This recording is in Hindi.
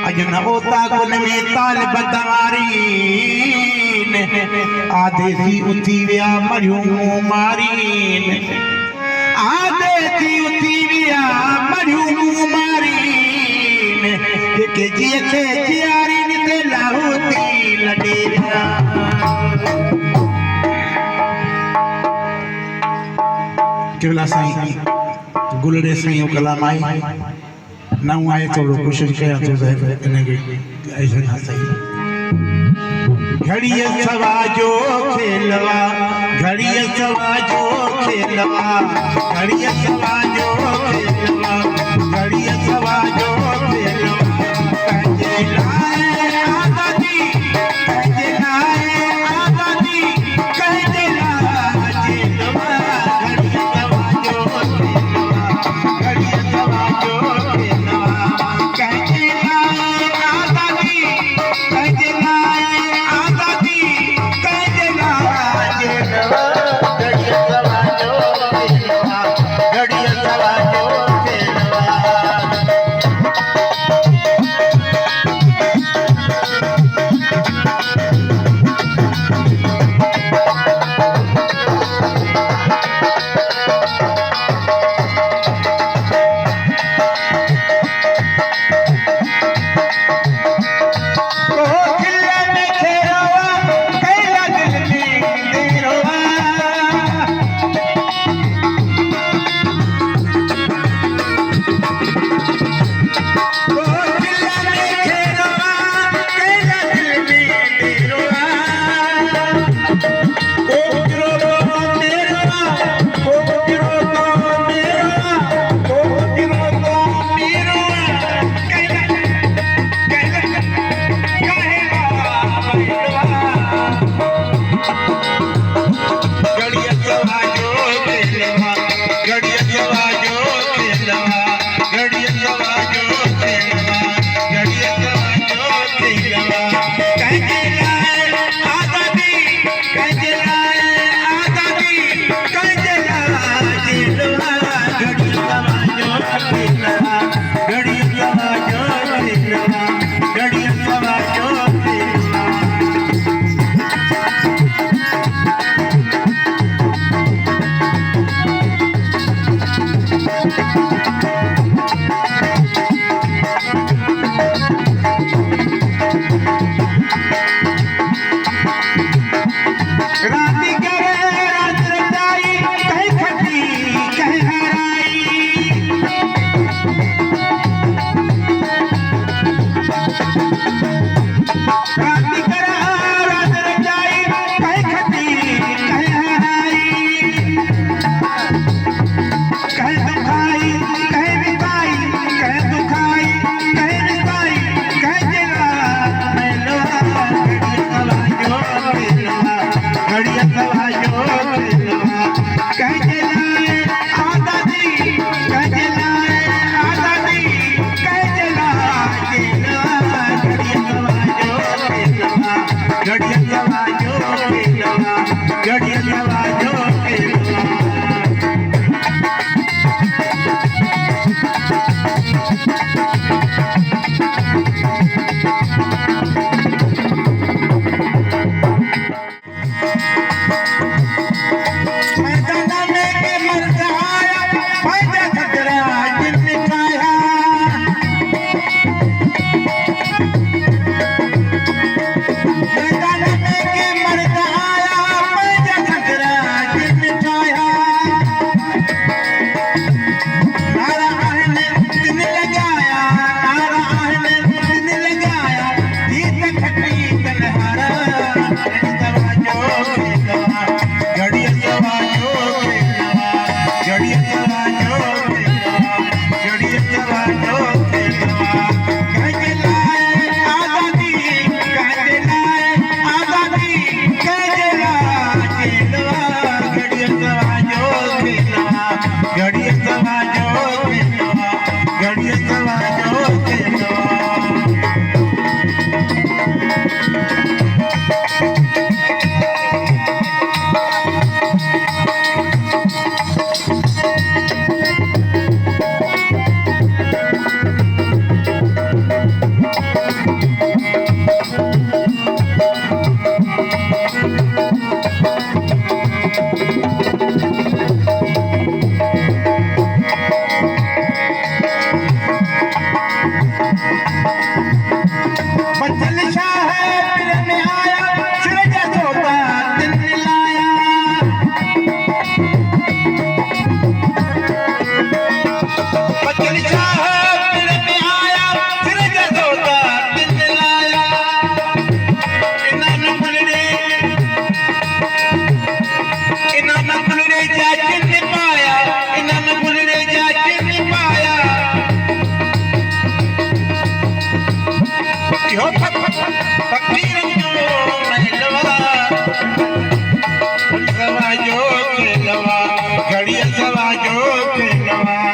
अजुन ओता कुन में ताल बदारीन आधे सी उथी विया मरियूं मारीन आधे सी उथी विया मरियूं मारीन जेके जीअ खे जियारीन ते लाहौती लॾे केवला साईं गुलड़े साईं कलाम आई नव आए थोड़ो कोशिश कया तो इनके ऐसा ना सही घड़िया सवा जो खेलवा घड़िया सवा जो खेलवा घड़िया सवा जो खेलवा घड़िया सवा जो खेलवा कंजे लाए आजादी कंजे लाए आजादी कंजे लाए जेलवा घड़िया सवा जो खेलवा घड़िया सवा जो नवा